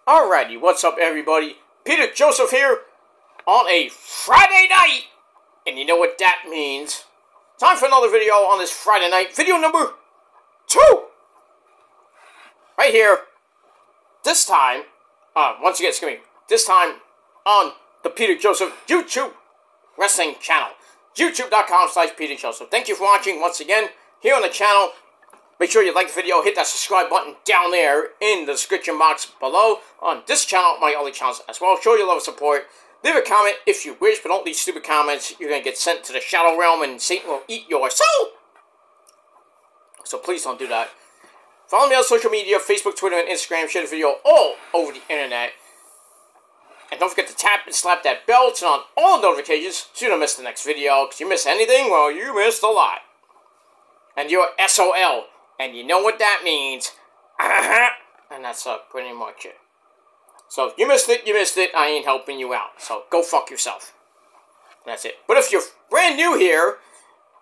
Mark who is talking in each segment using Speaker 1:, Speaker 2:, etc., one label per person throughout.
Speaker 1: Alrighty, what's up everybody? Peter Joseph here on a Friday night. And you know what that means. Time for another video on this Friday night. Video number 2. Right here. This time, once again, excuse me. This time on the Peter Joseph YouTube Wrestling channel. YouTube.com/Peter Joseph. Thank you for watching once again here on the channel. Make sure you like the video, hit that subscribe button down there in the description box below on this channel, my other channels as well. Show your love and support. Leave a comment if you wish, but don't leave stupid comments. You're going to get sent to the Shadow Realm and Satan will eat your soul. So please don't do that. Follow me on social media, Facebook, Twitter, and Instagram. Share the video all over the internet. And don't forget to tap and slap that bell to turn on all notifications so you don't miss the next video. Because you miss anything, well, you missed a lot. And you're SOL. And you know what that means. And that's pretty much it. So, if you missed it, you missed it. I ain't helping you out. So, go fuck yourself. That's it. But if you're brand new here,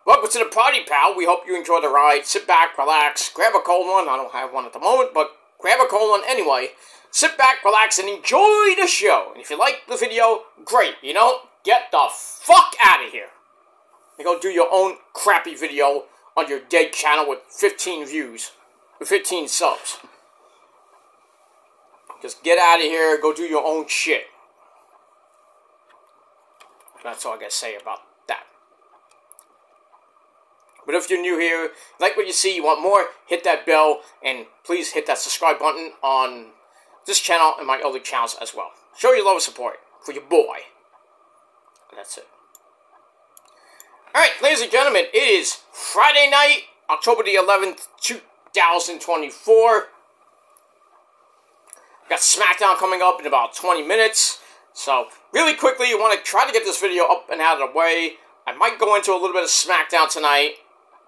Speaker 1: welcome to the party, pal. We hope you enjoy the ride. Sit back, relax, grab a cold one. I don't have one at the moment, but grab a cold one anyway. Sit back, relax, and enjoy the show. And if you like the video, great. You know, get the fuck out of here. And go do your own crappy video on your dead channel with 15 views, with 15 subs. Just get out of here, go do your own shit. That's all I gotta say about that. But if you're new here, like what you see, you want more, hit that bell, and please hit that subscribe button on this channel and my other channels as well. Show your love and support for your boy. And that's it. Alright, ladies and gentlemen, it is Friday night, October the 11th, 2024. Got SmackDown coming up in about 20 minutes. So, really quickly, I want to try to get this video up and out of the way. I might go into a little bit of SmackDown tonight.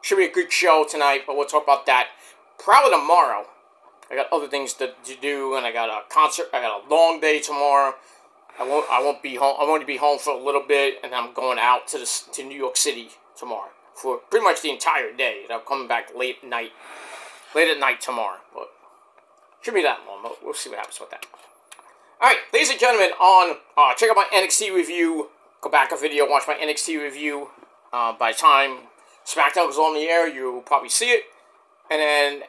Speaker 1: Should be a good show tonight, but we'll talk about that probably tomorrow. I got other things to do, and I got a concert. I got a long day tomorrow. I won't be home. I'm going to be home for a little bit, and I'm going out to New York City tomorrow for pretty much the entire day. And I'm coming back late at night tomorrow, but should be that long. We'll see what happens with that. All right, ladies and gentlemen, check out my NXT review. Go back a video, watch my NXT review. By the time SmackDown goes on the air, you'll probably see it. And then,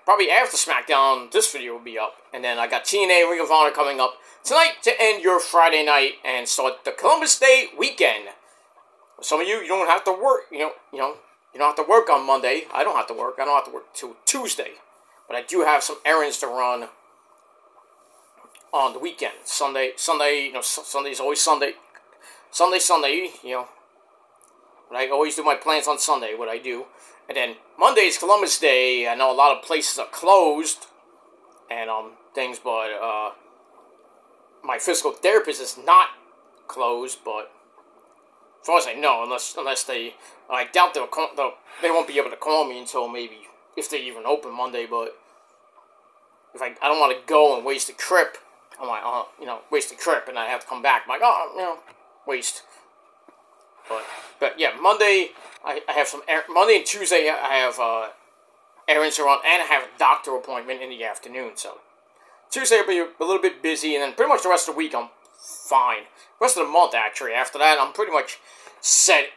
Speaker 1: probably after SmackDown, this video will be up. And then I got TNA Ring of Honor coming up tonight to end your Friday night and start the Columbus Day weekend. Some of you don't have to work, you don't have to work on Monday. I don't have to work. I don't have to work till Tuesday. But I do have some errands to run on the weekend. Sunday, Sunday's always Sunday. Sunday, But I always do my plans on Sunday, what I do. And then Monday is Columbus Day. I know a lot of places are closed and things, but my physical therapist is not closed. But as far as I know, unless they, I doubt they won't be able to call me until maybe if they even open Monday. But if I don't want to go and waste a trip, I'm like, waste a trip, and I have to come back. I'm like, waste. But yeah, Monday I have some Monday and Tuesday I have errands to run, and I have a doctor appointment in the afternoon. So Tuesday will be a little bit busy, and then pretty much the rest of the week I'm fine. The rest of the month actually. After that, I'm pretty much set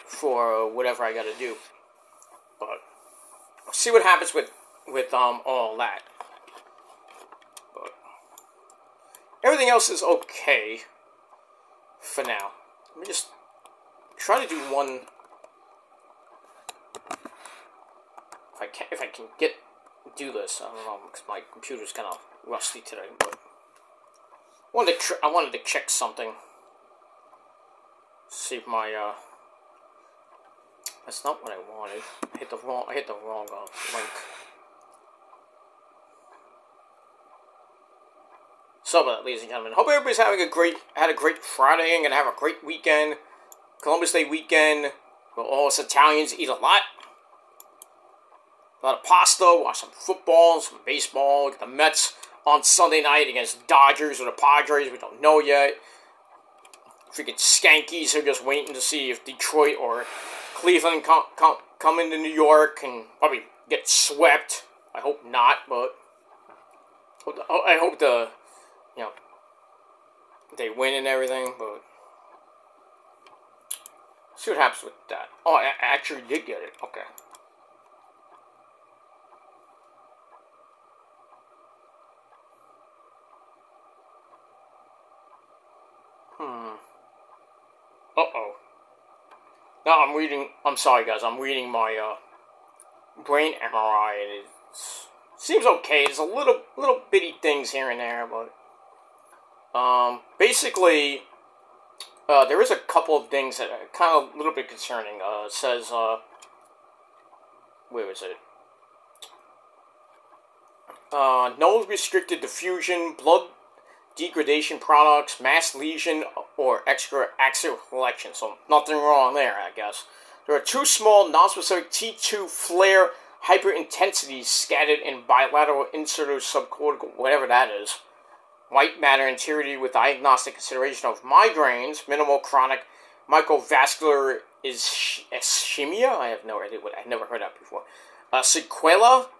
Speaker 1: for whatever I got to do. But we'll see what happens with all that. But everything else is okay for now. Let me just try to do one. If I can do this, I don't know, because my computer's kind of rusty today. But I wanted to check something. See if my that's not what I wanted. I hit the wrong link. So, ladies and gentlemen, hope everybody's had a great Friday and gonna have a great weekend. Columbus Day weekend. All us Italians eat a lot of pasta, watch some football, some baseball. Get the Mets on Sunday night against Dodgers or the Padres. We don't know yet. Freaking Skankies are just waiting to see if Detroit or Cleveland come into New York and probably get swept. I hope not, but I hope you know, they win and everything, but see what happens with that. Oh, I actually did get it. Okay. Uh-oh. Now I'm sorry guys, I'm reading my brain MRI and it seems okay. There's a little bitty things here and there, but basically there is a couple of things that are kind of a little bit concerning. It says where is it? No restricted diffusion, blood degradation products, mass lesion, or extra axial collection. So nothing wrong there, I guess. There are two small, non-specific T2 flare hyperintensities scattered in bilateral insular subcortical, whatever that is. White matter interiority with diagnostic consideration of migraines, minimal chronic microvascular ischemia. I have no idea what I've never heard that before. Sequela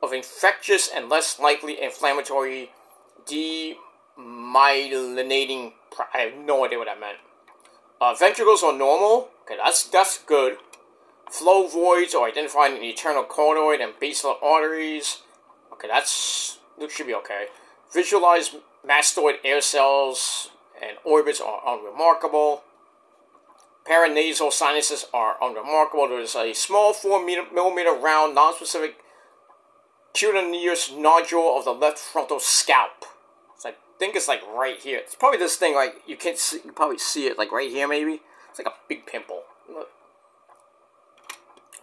Speaker 1: of infectious and less likely inflammatory demyelinating. I have no idea what that meant. Ventricles are normal. Okay, that's good. Flow voids are identified in the internal cordoid and basilar arteries. Okay, that should be okay. Visualized mastoid air cells and orbits are unremarkable. Paranasal sinuses are unremarkable. There's a small 4mm round, non-specific cutaneous nodule of the left frontal scalp. So I think it's like right here. It's probably this thing, like you can see, you probably see it like right here maybe. It's like a big pimple.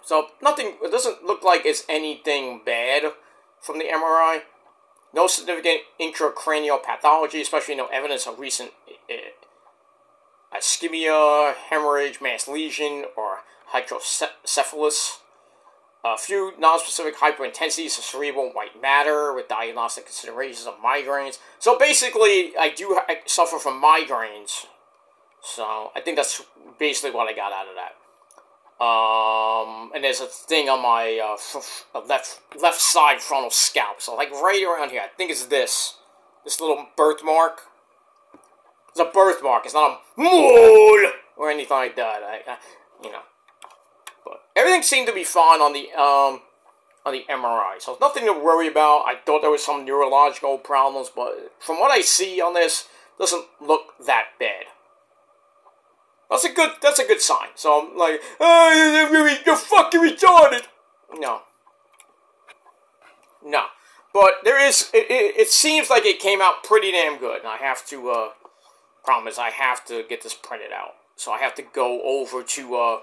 Speaker 1: So nothing, it doesn't look like it's anything bad from the MRI. No significant intracranial pathology, especially no evidence of recent ischemia, hemorrhage, mass lesion, or hydrocephalus. A few non-specific hyperintensities of cerebral white matter with diagnostic considerations of migraines. So basically, I suffer from migraines. So I think that's basically what I got out of that. And there's a thing on my left side frontal scalp. So like right around here, I think it's this little birthmark. It's a birthmark. It's not a mole or anything like that. You know. But everything seemed to be fine on the MRI, so nothing to worry about. I thought there was some neurological problems, but from what I see on this, it doesn't look that bad. That's a good sign. So I'm like, oh, you're fucking retarded. No. But there is. It seems like it came out pretty damn good, and I have to. Problem is, I have to get this printed out, so I have to go over to.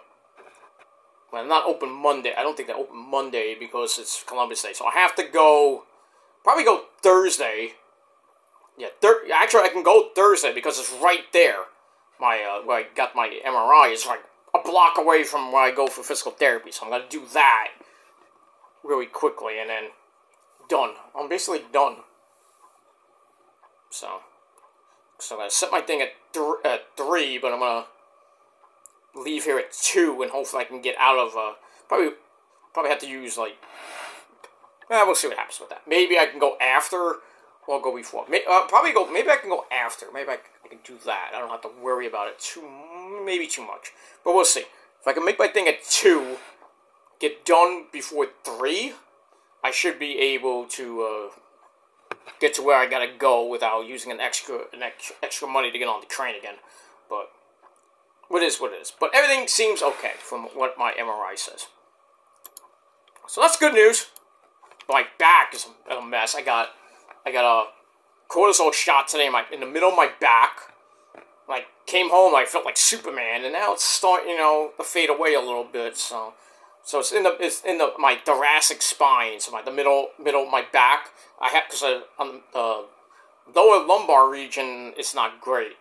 Speaker 1: Well, not open Monday. I don't think they open Monday because it's Columbus Day. So I have to probably go Thursday. Yeah, actually I can go Thursday because it's right there. Where I got my MRI is like a block away from where I go for physical therapy. So I'm going to do that really quickly and then done. I'm basically done. So I'm going to set my thing at 3, but I'm going to leave here at 2 and hopefully I can get out of probably have to use like we'll see what happens with that. Maybe I can go after or go before. Maybe I can go after. Maybe I can do that. I don't have to worry about it too much. But we'll see. If I can make my thing at 2, get done before 3, I should be able to get to where I gotta go without using an extra money to get on the train again. But what is what it is. But everything seems okay from what my MRI says. So that's good news. My back is a mess. I got a cortisol shot today in the middle of my back. When I came home, I felt like Superman, and now it's starting, to fade away a little bit. So it's in my thoracic spine, so the middle of my back. Because on the lower lumbar region, it's not great.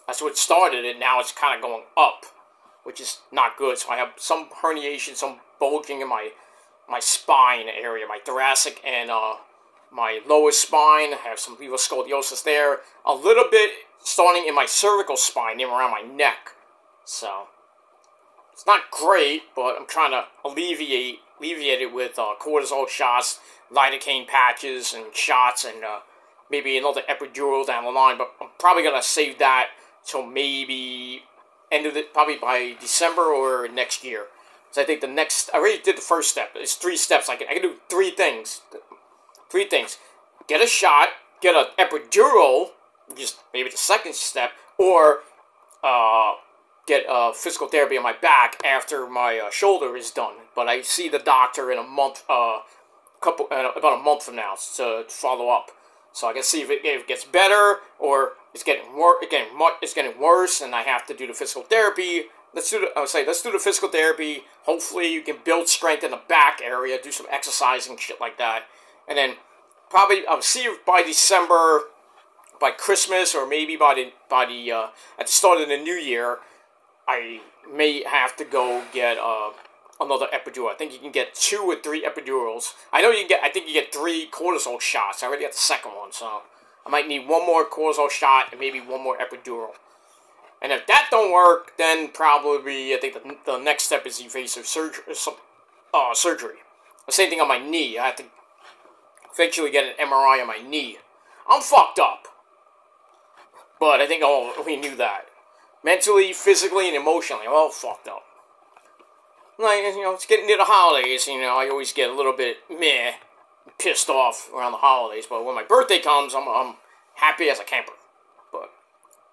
Speaker 1: That's what started it. Now it's kind of going up, which is not good. So I have some herniation, some bulging in my spine area, my thoracic and my lower spine. I have some levoscoliosis there. A little bit starting in my cervical spine, near around my neck. So it's not great, but I'm trying to alleviate it with cortisol shots, lidocaine patches, and shots, and maybe another epidural down the line, but I'm probably going to save that till maybe end of it, probably by December or next year. So I think I already did the first step. It's 3 steps. I can do 3 things. 3 things. Get a shot, get an epidural, which is maybe the second step, or get physical therapy on my back after my shoulder is done. But I see the doctor in a month, about a month from now to follow up. So I can see if it gets better or it's getting worse, and I have to do the physical therapy. Let's do the physical therapy. Hopefully you can build strength in the back area, do some exercising, shit like that, and then probably I'll see you by December, by Christmas, or maybe by the at the start of the new year. I may have to go get another epidural. I think you can get 2 or 3 epidurals. I think you get 3 cortisol shots. I already got the second one, so I might need 1 more cortisol shot and maybe 1 more epidural. And if that don't work, then probably I think the next step is evasive surgery. Surgery. The same thing on my knee. I have to eventually get an MRI on my knee. I'm fucked up. But I think we knew that. Mentally, physically, and emotionally, I'm all fucked up. Like, it's getting near the holidays, I always get a little bit meh, pissed off around the holidays, but when my birthday comes, I'm happy as a camper. But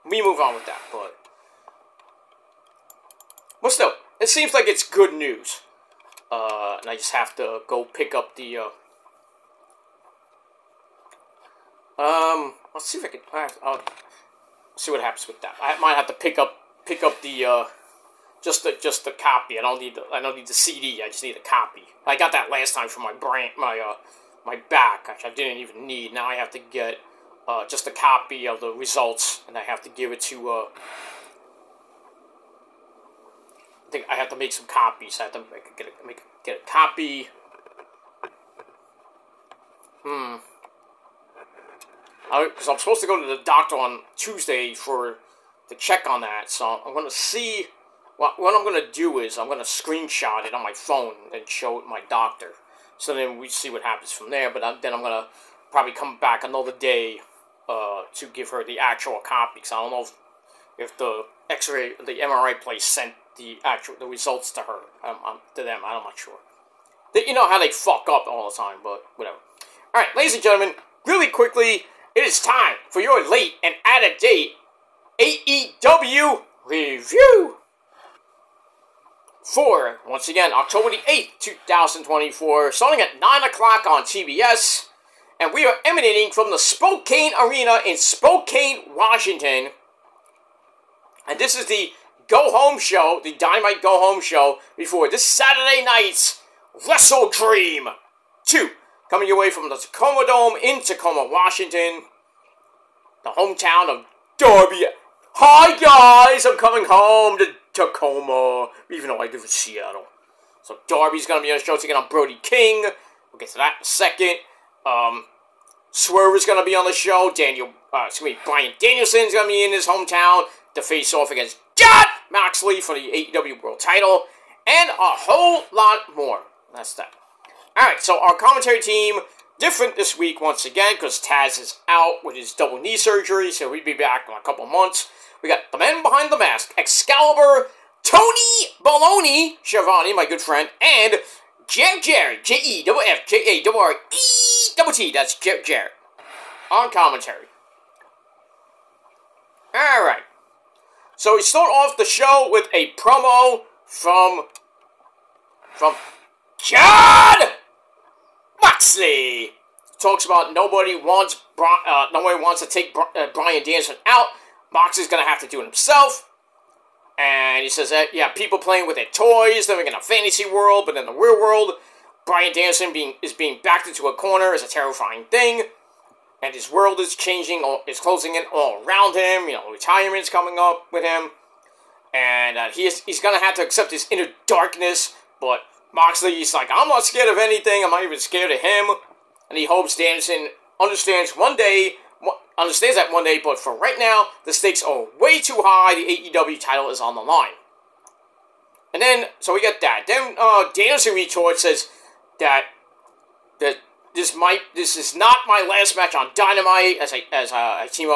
Speaker 1: we move on with that, but still, it seems like it's good news. And I just have to go pick up the, let's see if I can, I'll see what happens with that. I might have to pick up the, just the copy. I don't need the CD. I just need a copy. I got that last time from my back, which I didn't even need. Now I have to get just a copy of the results, and I have to give it to. I think I have to make some copies. I have to get a copy. Because I'm supposed to go to the doctor on Tuesday to check on that. So I'm gonna see. What I'm going to do is I'm going to screenshot it on my phone and show it my doctor. So then we see what happens from there. But then I'm going to probably come back another day to give her the actual copy. Because I don't know if the X-ray, the MRI place sent the results to her, to them. I'm not sure. You know how they fuck up all the time, but whatever. Alright, ladies and gentlemen, really quickly, it is time for your late and out-of-date AEW review. For, once again, October the 8th, 2024, starting at 9 o'clock on TBS, and we are emanating from the Spokane Arena in Spokane, Washington, and this is the go-home show, the Dynamite go-home show, before this Saturday night's Wrestle Dream 2, coming your way from the Tacoma Dome in Tacoma, Washington, the hometown of Darby. Hi guys, I'm coming home to Tacoma, even though I live in Seattle. So Darby's gonna be on the show taking on Brody King. We'll get to that in a second. Swerve is gonna be on the show. Bryan Danielson's gonna be in his hometown to face off against Jon Moxley for the AEW World Title, and a whole lot more. That's that. Alright, so our commentary team, different this week once again, because Taz is out with his double knee surgery, so he'll be back in a couple months. We got the men behind the mask, Excalibur, Tony Baloney, Schiavone, my good friend, and Jeff Jarrett, Jeff-Jarrett, that's Jeff Jarrett, on commentary. Alright, so we start off the show with a promo from Jon Moxley. Talks about nobody wants to take Bryan Danielson out. Moxley's gonna have to do it himself. And he says that, yeah, people playing with their toys, living in a fantasy world, but in the real world, Bryan Danielson is being backed into a corner is a terrifying thing. And his world is changing, is closing in all around him. Retirement's coming up with him. And he's gonna have to accept his inner darkness. But Moxley's like, I'm not scared of anything, I'm not even scared of him. And he hopes Danielson understands that one day, but for right now, the stakes are way too high. The AEW title is on the line. And then, so we get that. Then Danielson retorts, says that this is not my last match on Dynamite,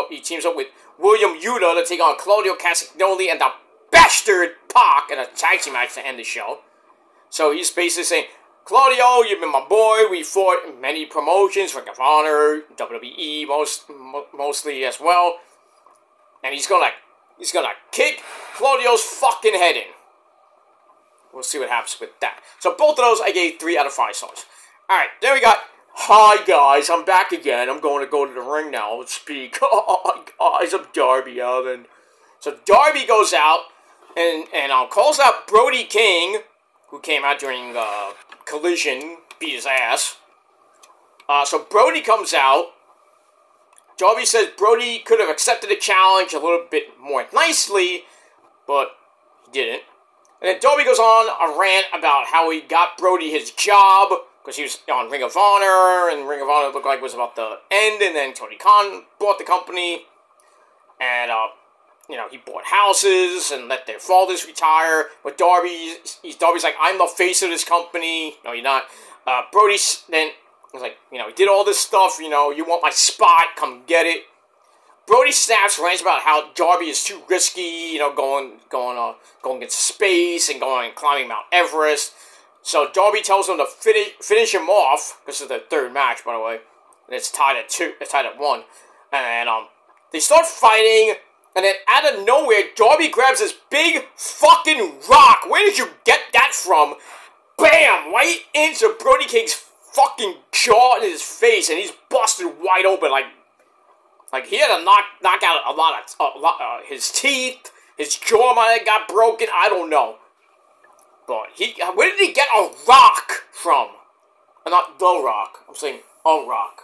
Speaker 1: he teams up with William Yuta to take on Claudio Castagnoli and the bastard Pac in a tag team match to end the show. So he's basically saying, Claudio, you've been my boy. We fought in many promotions, Ring of Honor, WWE, mostly as well. And he's gonna kick Claudio's fucking head in. We'll see what happens with that. So both of those I gave 3 out of 5 stars. Alright, then we got, hi guys, I'm back again. I'm going to go to the ring now and speak. Hi guys, I'm Darby Allin. So Darby goes out and calls out Brody King, who came out during Collision, beat his ass. So Brody comes out. Darby says Brody could have accepted the challenge a little bit more nicely, but he didn't. And then Darby goes on a rant about how he got Brody his job, because he was on Ring of Honor, and Ring of Honor looked like it was about to end, and then Tony Khan bought the company, and, you know, he bought houses and let their fathers retire, but Darby's like, I'm the face of this company. No, you're not. Brody then was like, you know, he did all this stuff, you know, you want my spot, come get it. Brody snaps, rants about how Darby is too risky, you know, going into space and climbing Mount Everest. So Darby tells him to finish him off. This is the 3rd match, by the way. And it's tied at 2. It's tied at 1. And they start fighting, and then out of nowhere, Darby grabs this big fucking rock. Where did you get that from? Bam! Right into Brody King's fucking jaw in his face, and he's busted wide open, like he had to knock out a lot of his teeth. His jaw might have got broken. I don't know. But where did he get a rock from? Not the rock. I'm saying a rock.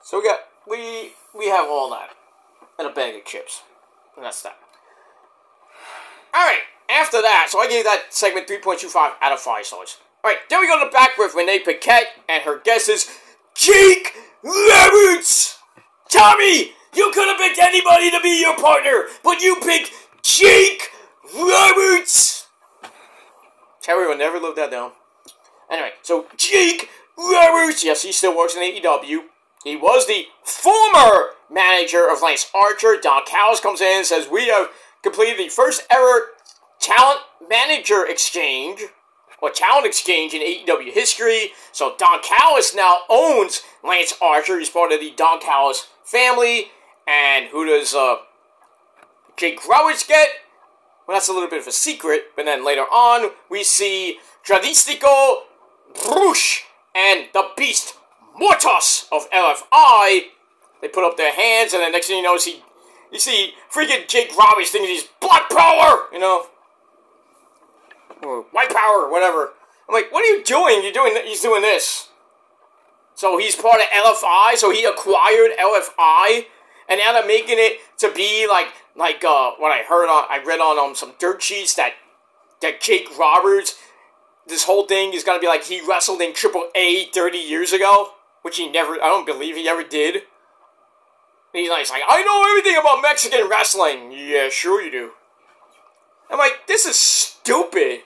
Speaker 1: So we have all that and a bag of chips, and that's that. All right. After that, so I gave that segment 3.25 out of 5 stars. Alright, then we go to the back with Renee Paquette, and her guest is Jake Roberts! Tommy, you could have picked anybody to be your partner, but you picked Jake Roberts! Terry will never live that down. Anyway, so Jake Roberts, yes, he still works in AEW. He was the former manager of Lance Archer. Don Callis comes in and says, we have completed the first ever talent manager exchange, or talent exchange in AEW history. So Don Callis now owns Lance Archer. He's part of the Don Callis family. And who does Jake Roberts get? Well, that's a little bit of a secret. But then later on, we see Tradistico Brush and the Beast Mortos of LFI. They put up their hands, and then next thing you know, you see freaking Jake Roberts thinking he's Black Power, you know, or White Power, or whatever. I'm like, what are you doing? He's doing this. So he's part of LFI, so he acquired LFI, and now they're making it to be like what I read on some dirt sheets that Jake Roberts, this whole thing is gonna be like he wrestled in AAA 30 years ago, which I don't believe he ever did. And he's like, I know everything about Mexican wrestling. Yeah, sure you do. I'm like, this is stupid.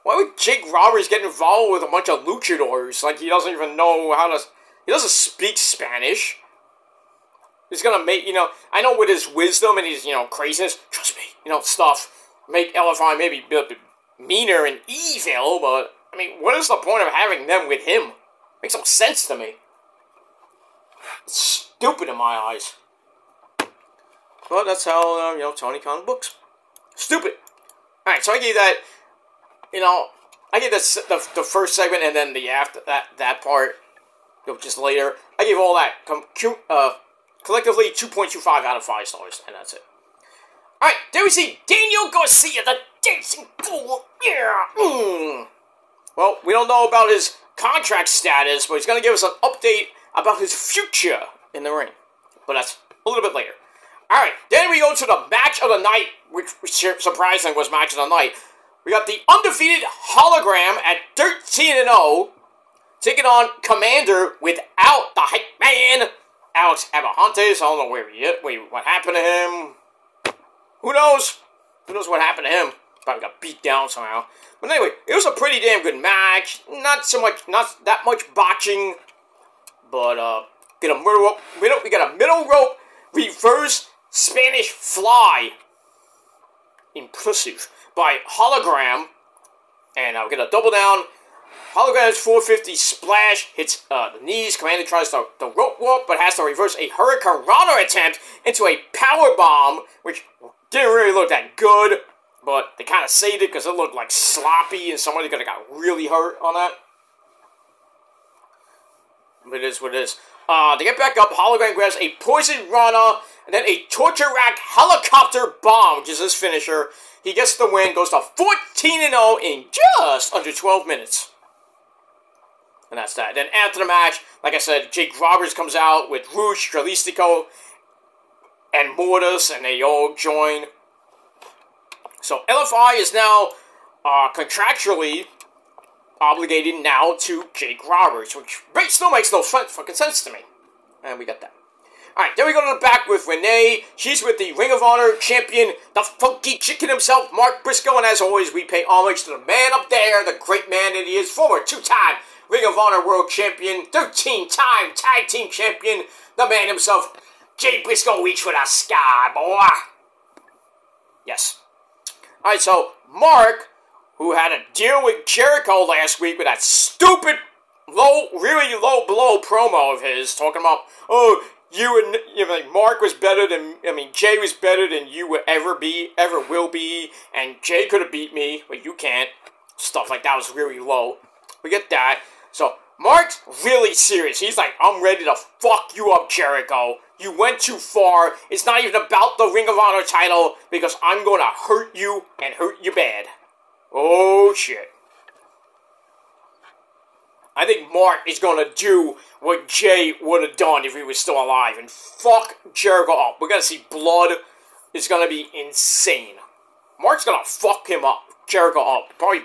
Speaker 1: Why would Jake Roberts get involved with a bunch of luchadors? Like, he doesn't even know he doesn't speak Spanish. He's gonna make, I know with his wisdom and his, craziness, trust me, stuff, make LFI maybe a bit meaner and evil, but, I mean, what is the point of having them with him? Makes no sense to me. It's stupid in my eyes. But that's how, Tony Khan books. Stupid. Alright, so I gave that, I gave the first segment and then the after that part, just later. I gave all that collectively 2.25 out of 5 stars, and that's it. Alright, there we see Daniel Garcia, the Dancing Fool. Yeah. Well, we don't know about his contract status, but he's going to give us an update about his future in the ring. But that's a little bit later. Alright, then we go to the match of the night, which surprisingly was match of the night. We got the undefeated Hologram at 13-0, taking on Commander without the hype man, Alex Abrahantes. I don't know where he is. Wait, what happened to him? who knows? Who knows what happened to him? Probably got beat down somehow. But anyway, it was a pretty damn good match. Not that much botching. But, get a middle rope, we got a middle rope reverse Spanish fly. Impressive. By Hologram. And we get a double down. Hologram's 450 splash hits the knees. Commander tries the rope walk, but has to reverse a Hurricane Rana attempt into a power bomb, which didn't really look that good. But they kind of saved it because it looked like sloppy and somebody could have got really hurt on that. But it is what it is. To get back up, Hologram grabs a Poison Rana and then a Torture Rack Helicopter Bomb, which is his finisher. He gets the win, goes to 14-0 in just under 12 minutes. And that's that. Then after the match, like I said, Jake Roberts comes out with Rush, Dralistico, and Mortis, and they all join. So LFI is now contractually obligated now to Jake Roberts, which still makes no fucking sense to me. And we got that. Alright, then we go to the back with Renee. She's with the Ring of Honor champion, the funky chicken himself, Mark Briscoe. And as always, we pay homage to the man up there, the great man that he is, former two-time Ring of Honor World Champion, 13-time Tag Team Champion, the man himself, Jay Briscoe. Reach for the sky, boy. Yes. Alright, so Mark, who had a deal with Jericho last week with that stupid, really low blow promo of his, talking about, oh, Mark was better than, Jay was better than you will ever will be, and Jay could have beat me, but you can't. Stuff like that was really low. We get that. So, Mark's really serious. He's like, I'm ready to fuck you up, Jericho. You went too far. It's not even about the Ring of Honor title, because I'm going to hurt you and hurt you bad. Oh, shit. I think Mark is going to do what Jay would have done if he was still alive and fuck Jericho up. We're going to see blood. It's going to be insane. Mark's going to fuck him up, Jericho up. Probably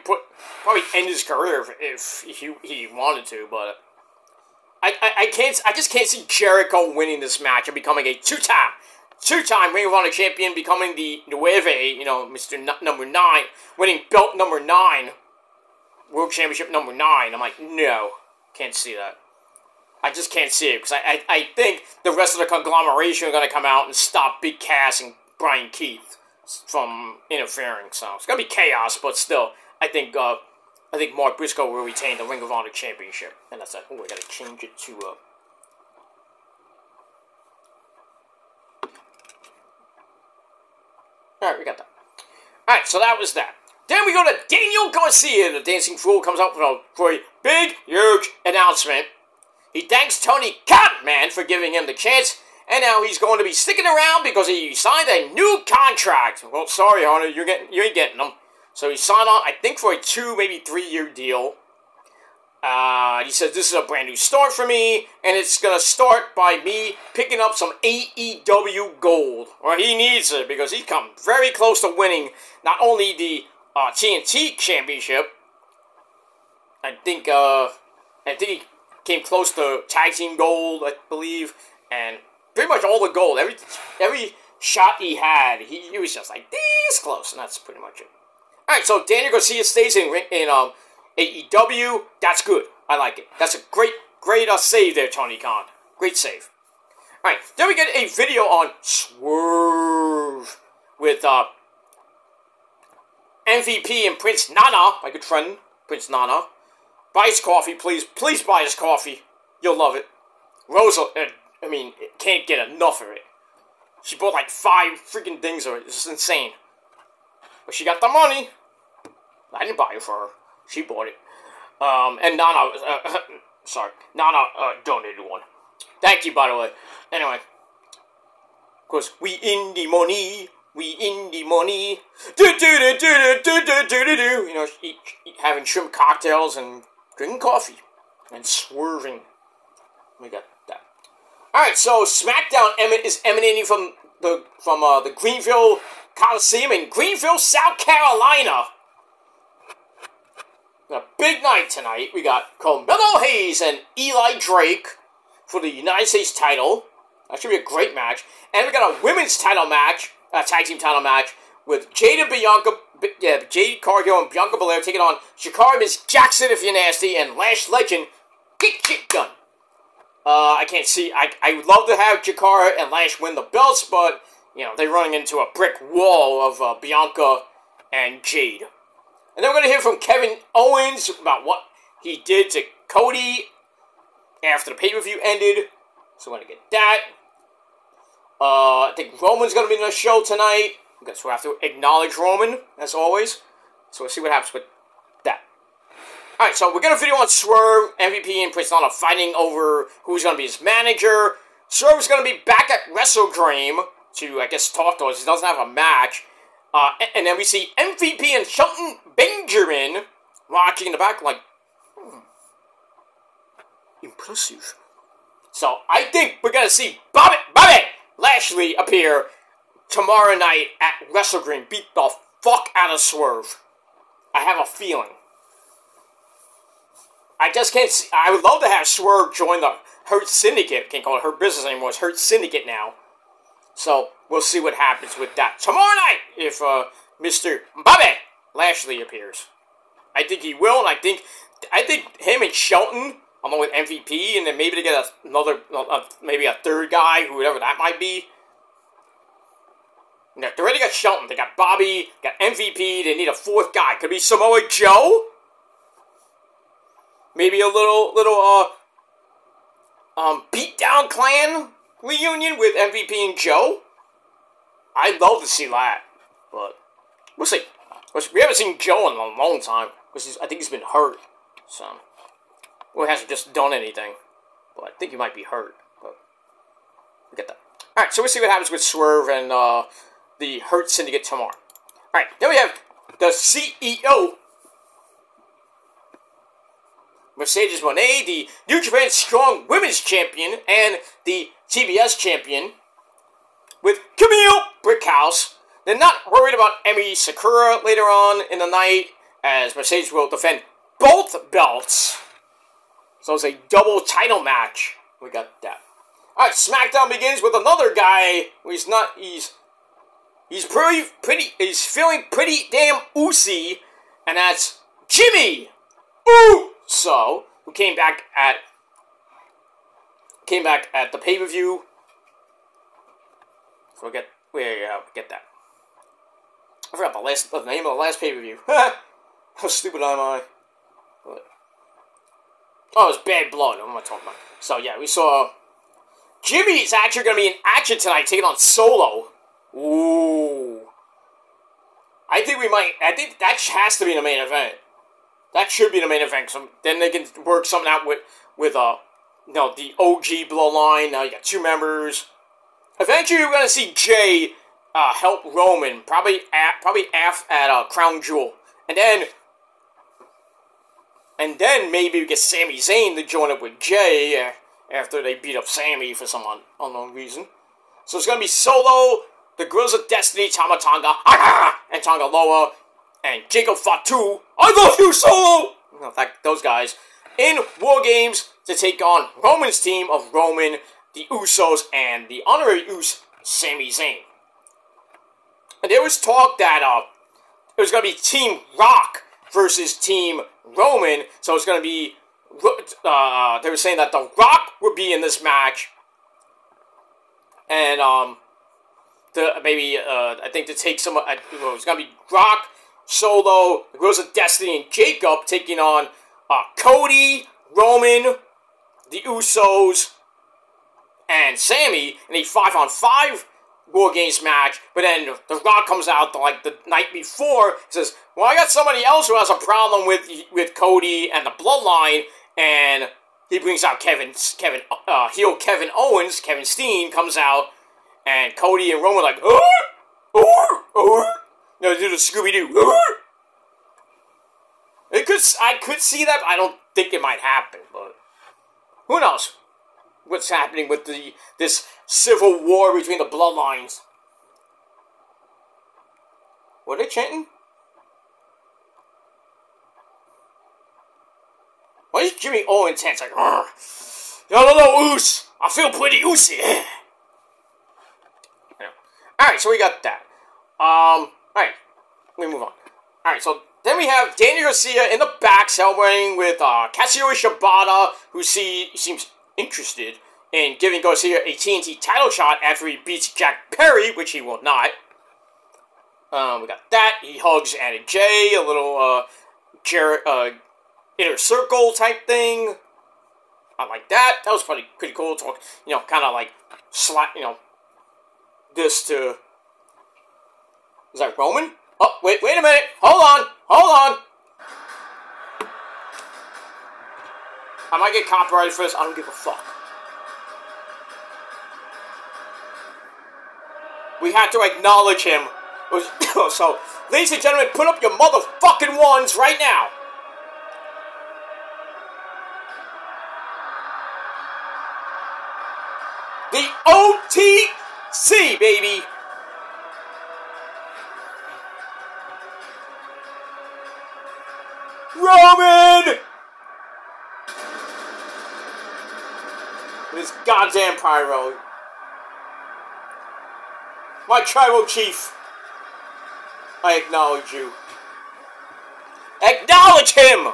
Speaker 1: end his career if he wanted to, but I just can't see Jericho winning this match and becoming a two-time Ring of Honor champion, becoming the Nueve, Mr. Number 9, winning belt number 9. World Championship number 9. I'm like, no. Can't see that. I just can't see it. Because I think the rest of the conglomeration are going to come out and stop Big Cass and Brian Keith from interfering. So it's going to be chaos, but still, I think Mark Briscoe will retain the Ring of Honor Championship. And that's that. Oh, I got to change it to... Alright, we got that. Alright, so that was that. Then we go to Daniel Garcia. The Dancing Fool comes out for a big, huge announcement. He thanks Tony Khan for giving him the chance, and now he's going to be sticking around because he signed a new contract. Well, sorry, Hunter, you ain't getting them. So he signed on, I think, for a 2, maybe 3-year deal. He says, this is a brand new start for me, and it's going to start by me picking up some AEW gold. Or he needs it, because he's come very close to winning not only the TNT Championship. I think he came close to Tag Team Gold, I believe, and pretty much all the gold. Every shot he had, he was just like this close, and that's pretty much it. All right, so Daniel Garcia stays in AEW. That's good. I like it. That's a great save there, Tony Khan. Great save. All right, then we get a video on Swerve with MVP and Prince Nana, my good friend, Prince Nana. Buy his coffee, please. Please buy his coffee. You'll love it. Rosa, can't get enough of it. She bought like 5 freaking things of it. This is insane. But she got the money. I didn't buy it for her. She bought it. And Nana, Nana donated one. Thank you, by the way. Anyway. Because we in the money. We in the money. Having shrimp cocktails and drinking coffee. And swerving. We got that. Alright, so SmackDown is emanating from the Greenville Coliseum in Greenville, South Carolina. A big night tonight. We got Carmelo Hayes and Eli Drake for the United States title. That should be a great match. And we got a women's title match tag team title match with Jade and Bianca, Jade Cargill and Bianca Belair taking on Shikari, Miss Jackson, if you're nasty, and Lash Legend. Get shit done. I can't see. I would love to have Jakara and Lash win the belts, but you know they're running into a brick wall of Bianca and Jade. And then we're gonna hear from Kevin Owens about what he did to Cody after the pay-per-view ended. So we're gonna get that. I think Roman's gonna be in the show tonight. I guess we'll have to acknowledge Roman as always. So we'll see what happens with that. Alright, so we're gonna video on Swerve, MVP, and Prince Nana fighting over who's gonna be his manager. Swerve's gonna be back at WrestleGream to, I guess, talk to us. He doesn't have a match. And then we see MVP and Shelton Benjamin watching in the back like, impressive. So I think we're gonna see Bobby Lashley appear tomorrow night at WrestleGream, beat the fuck out of Swerve. I have a feeling. I just can't see. I would love to have Swerve join the Hurt Syndicate. Can't call it Hurt Business anymore. It's Hurt Syndicate now. So we'll see what happens with that tomorrow night if Mr. Bobby Lashley appears. I think he will, and I think him and Shelton, along with MVP, and then maybe to get maybe a third guy, whoever that might be. They already got Shelton. They got Bobby, got MVP. They need a fourth guy. Could be Samoa Joe. Maybe a little beatdown clan reunion with MVP and Joe. I'd love to see that, but we'll see. We haven't seen Joe in a long time because I think he's been hurt. So, well, he hasn't just done anything, but I think he might be hurt. But we get that. All right, so we'll see what happens with Swerve and the Hurt Syndicate tomorrow. All right, then we have the CEO, Mercedes Moné, the New Japan Strong Women's Champion, and the TBS Champion, with Camille Brickhouse. They're not worried about Emi Sakura later on in the night, as Mercedes will defend both belts. So it's a double title match. We got that. Alright, SmackDown begins with another guy who he's feeling pretty damn oozy, and that's Jimmy Uso, who came back at the pay-per-view. So we'll get that. I forgot the name of the last pay-per-view. How stupid am I? But, oh, it was Bad Blood. What am I talking about? So yeah, we saw Jimmy's actually going to be in action tonight, taking on Solo. Ooh. I think that has to be the main event. That should be the main event. So then they can work something out with the OG Bloodline. Now you got two members. Eventually, we're gonna see Jay help Roman, probably at Crown Jewel, and then maybe we get Sami Zayn to join up with Jay after they beat up Sami for some unknown reason. So it's gonna be Solo, the Guerrillas of Destiny, Tama Tonga, and Tonga Loa, and Jacob Fatu. I love you, Solo. In fact, those guys in War Games to take on Roman's team of Roman, the Usos, and the honorary Us, Sami Zayn. And there was talk that it was going to be Team Rock versus Team Roman, so it's going to be, they were saying that The Rock would be in this match, and I think to take some, it's going to be Rock, Solo, the Guerrillas of Destiny, and Jacob taking on Cody, Roman, the Usos, and Sami in a 5-on-5 War Games match, but then The Rock comes out like the night before, says, well, I got somebody else who has a problem with Cody and the Bloodline, and he brings out heel Kevin Owens. Kevin Steen comes out, and Cody and Roman are like, no, do the Scooby-Doo. I could see that, but I don't think it might happen, but who knows what's happening with this civil war between the bloodlines. What are they chanting? Why is Jimmy all intense? Like, no, Oos! I feel pretty oozy. Alright, Alright, so we got that. Alright, let me move on. Alright, so then we have Daniel Garcia in the back celebrating with Kazuya Shibata, who seems interested in giving Garcia a TNT title shot after he beats Jack Perry, which he will not. We got that. He hugs Anna Jay, a little inner circle type thing. I like that. That was pretty cool. Talk, kind of like this to. Is that Roman? Oh, wait a minute. Hold on. I might get copyrighted for this. I don't give a fuck. We had to acknowledge him. So, ladies and gentlemen, put up your motherfucking ones right now. The OTC, baby. Roman! This goddamn pyro. My tribal chief. I acknowledge you. Acknowledge him!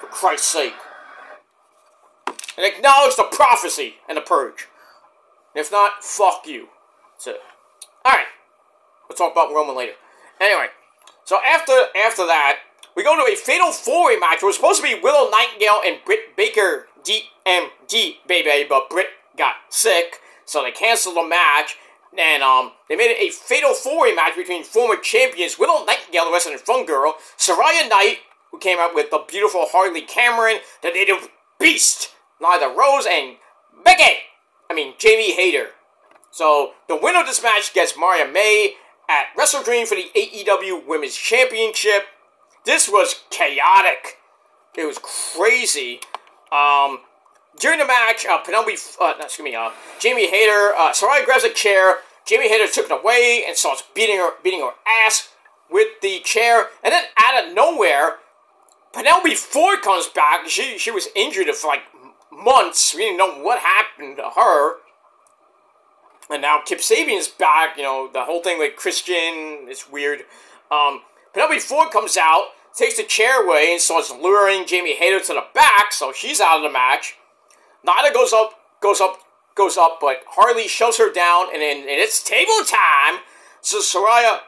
Speaker 1: For Christ's sake. And acknowledge the prophecy and the purge. If not, fuck you. That's it. Alright. We'll talk about Roman later. Anyway. So after that, we go to a Fatal 4-Way match. It was supposed to be Willow Nightingale and Britt Baker DMD, baby, but Britt got sick, so they canceled the match. And they made it a Fatal 4-Way match between former champions Willow Nightingale, the Wrestling Fun Girl, Saraya Knight, who came out with the beautiful Harley Cameron, the Native Beast, Nyla Rose, and Jamie Hayter. So the winner of this match gets Mariah May at Wrestle Dream for the AEW Women's Championship. This was chaotic. It was crazy. During the match, Jamie Hayter, Saraya grabs a chair. Jamie Hayter took it away and starts beating her ass with the chair. And then out of nowhere, Penelope Ford comes back. She was injured for like months. We didn't know what happened to her. And now Kip Sabian's back. The whole thing with Christian is weird. Penelope Ford comes out, takes the chair away, and starts luring Jamie Hayter to the back, so she's out of the match. Nyla goes up, but Harley shoves her down, and then it's table time. So Saraya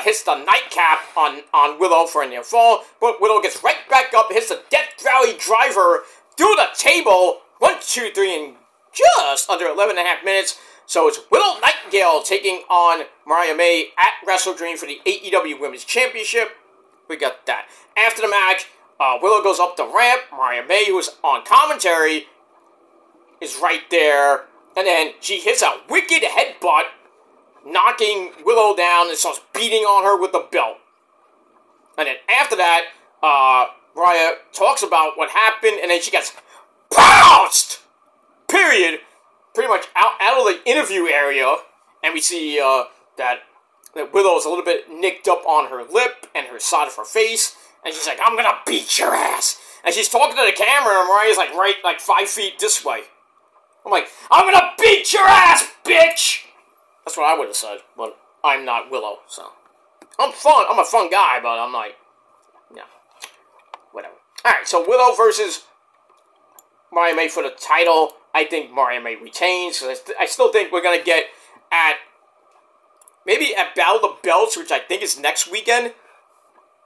Speaker 1: hits the nightcap on Willow for a near fall, but Willow gets right back up, hits the Death Valley driver through the table. 1, 2, 3, in just under 11.5 minutes. So it's Willow Nightingale taking on Mariah May at Wrestle Dream for the AEW Women's Championship. We got that. After the match, Willow goes up the ramp. Mariah May, who's on commentary, is right there. And then she hits a wicked headbutt, knocking Willow down and starts beating on her with the belt. And then after that, Mariah talks about what happened, and then she gets pounced! Period. Pretty much out of the interview area, and we see that Willow's a little bit nicked up on her lip and her side of her face, and she's like, "I'm gonna beat your ass." And she's talking to the camera, and Mariah's like 5 feet this way. I'm like, "I'm gonna beat your ass, bitch!" That's what I would have said, but I'm not Willow, so I'm fun. I'm a fun guy, but I'm like, yeah, whatever. All right, so Willow versus Mariah May for the title. I think Mariah May retains. I still think we're going to get maybe at Battle of the Belts, which I think is next weekend.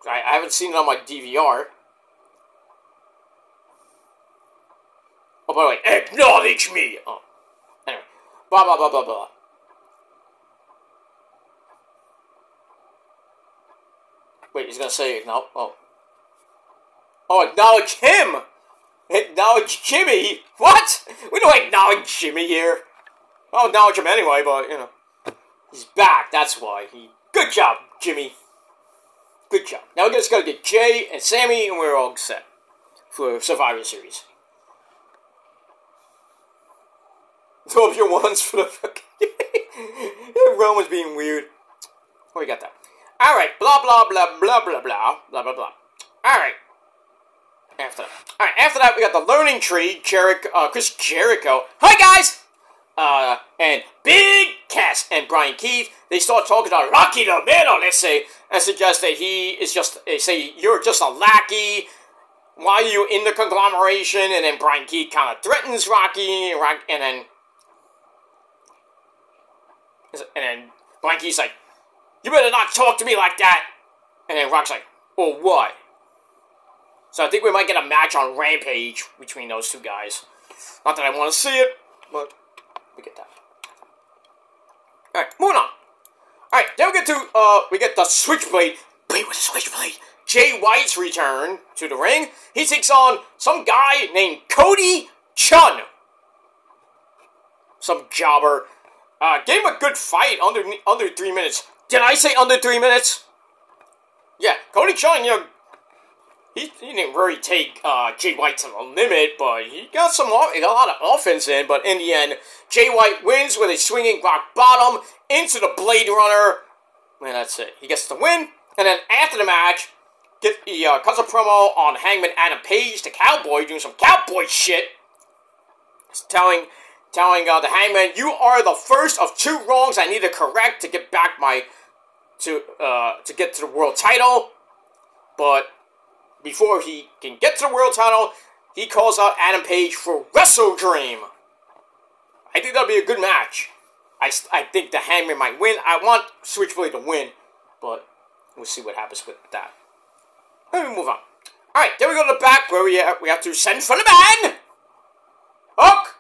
Speaker 1: I haven't seen it on my DVR. Oh, by the way, acknowledge me! Oh, anyway. Blah, blah, blah, blah, blah. Wait, he's going to say acknowledge... Oh, acknowledge him! Acknowledge Jimmy? What? We don't acknowledge Jimmy here. I'll acknowledge him anyway, but, he's back, that's why. Good job, Jimmy. Good job. Now we're just going to get Jay and Sammy, and we're all set for Survivor Series. Throw up your ones for the fucking... Roman's being weird. Oh, we got that. Alright, blah, blah, blah, blah, blah, blah, blah, blah, blah. Alright. After that, we got the Learning Tree, Chris Jericho. Hi, guys! and Big Cass and Brian Keith, they start talking to Rocky Romero, let's say, and suggest that he is just, they say, you're just a lackey. Why are you in the conglomeration? And then Brian Keith kind of threatens Rocky, and then Brian Keith's like, you better not talk to me like that. And then Rock's like, well, what? So I think we might get a match on Rampage between those two guys. Not that I want to see it, but we get that. Alright, moving on. Alright, then we get the Switchblade. Wait, with the Switchblade. Jay White's return to the ring. He takes on some guy named Cody Chun. Some jobber. Gave him a good fight under 3 minutes. Did I say under 3 minutes? Yeah, Cody Chun, you know, he didn't really take Jay White to the limit, but he got a lot of offense in. But in the end, Jay White wins with a swinging rock bottom into the Blade Runner. And that's it. He gets the win. And then after the match, he cuts a promo on Hangman Adam Page, the Cowboy, doing some cowboy shit. He's telling the Hangman, you are the first of 2 wrongs I need to correct to get back to get to the world title. But before he can get to the world title, he calls out Adam Page for Wrestle Dream. I think that'll be a good match. I think the Hangman might win. I want Switchblade to win, but we'll see what happens with that. Let me move on. Alright, then we go to the back where we have to send for the man! Hook!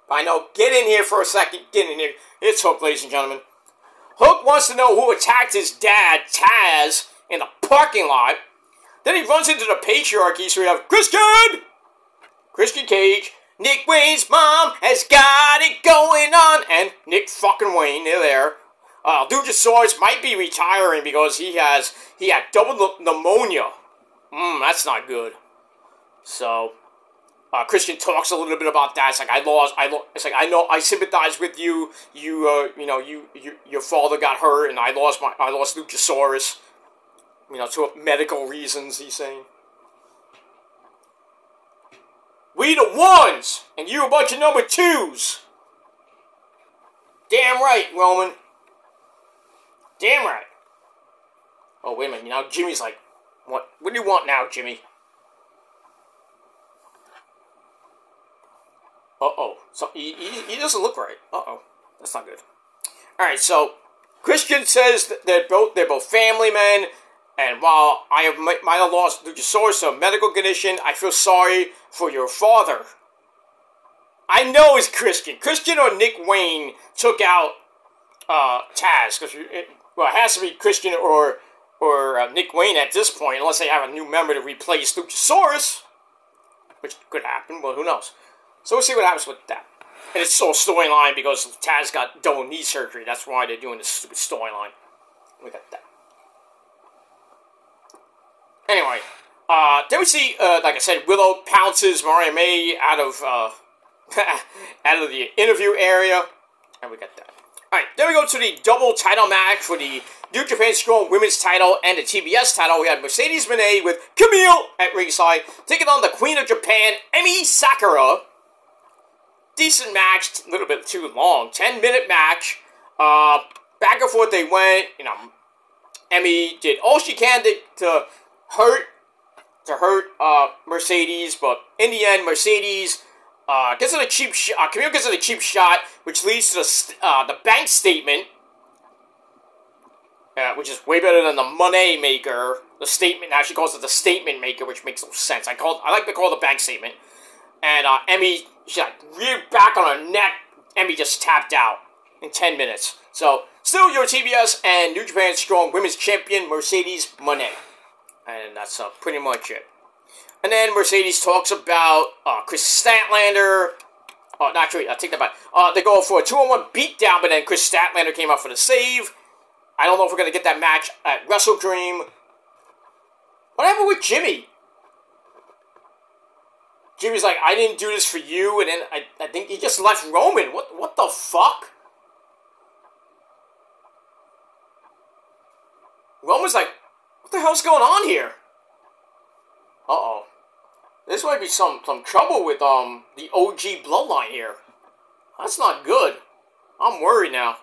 Speaker 1: I know, get in here for a second. Get in here. It's Hook, ladies and gentlemen. Hook wants to know who attacked his dad, Taz, in the parking lot. Then he runs into the patriarchy, so we have Christian Cage, Nick Wayne's mom has got it going on, and Nick fucking Wayne, they're there. Luchasaurus might be retiring because he had double pneumonia. That's not good. So, Christian talks a little bit about that. It's like it's like I know I sympathize with you. Your father got hurt, and I lost Luchasaurus. You know, to medical reasons. He's saying, we the ones, and you a bunch of number 2s. Damn right, Roman. Damn right. Oh, wait a minute. Now Jimmy's like, what do you want now, Jimmy? Uh-oh. So he doesn't look right. Uh-oh. That's not good. Alright, so Christian says that they're both family men, and while I might have lost Luchasaurus to a medical condition, I feel sorry for your father. I know it's Christian. Christian or Nick Wayne took out Taz, because it has to be Christian or Nick Wayne at this point, unless they have a new member to replace Luchasaurus, which could happen, but who knows. So we'll see what happens with that. And it's all storyline because Taz got double knee surgery. That's why they're doing this stupid storyline. We got that. Anyway, then we see, like I said, Willow pounces Mariah May out of the interview area, and we got that. Alright, then we go to the double title match for the New Japan Strong Women's title and the TBS title. We had Mercedes Moné with Camille at ringside, taking on the Queen of Japan, Emi Sakura. Decent match, a little bit too long. 10-minute match. Back and forth they went. You know, Emi did all she can to hurt Mercedes, but in the end, Mercedes gets in a cheap shot. Camille gets in a cheap shot, which leads to the bank statement, which is way better than the Money Maker. The statement, now she calls it the Statement Maker, which makes no sense. I like to call it the bank statement. And Emi, she like reared back on her neck. Emi just tapped out in 10 minutes. So, still your TBS and New Japan Strong Women's Champion, Mercedes Moné. And that's pretty much it. And then Mercedes talks about Chris Statlander. Oh, not true. I take that back. They go for a 2-on-1 beatdown, but then Chris Statlander came out for the save. I don't know if we're going to get that match at Wrestle Dream. What happened with Jimmy? Jimmy's like, I didn't do this for you, and then I think he just left Roman. What the fuck? Roman's like, what the hell's going on here? Uh-oh. This might be some trouble with the OG bloodline here. That's not good. I'm worried now.